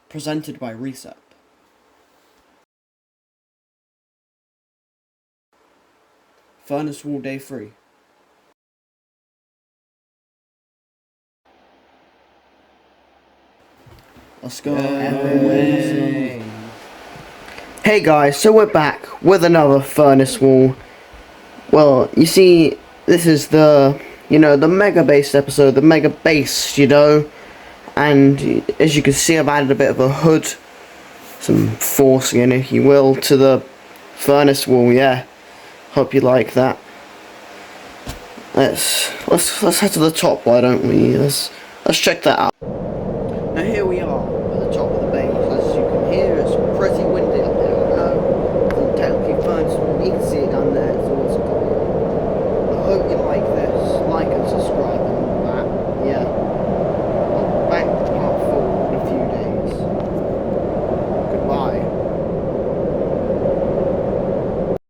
presented by Reset. Furnace Wall Day 3. Let's go. Yay. Hey guys, so we're back with another furnace wall. Well, you see, this is the Megabased episode, the Megabased, and as you can see, I've added a bit of a hood, some forcing in, if you will, to the furnace wall. Yeah, hope you like that. Let's head to the top, why don't we? Let's check that out. Now here we are.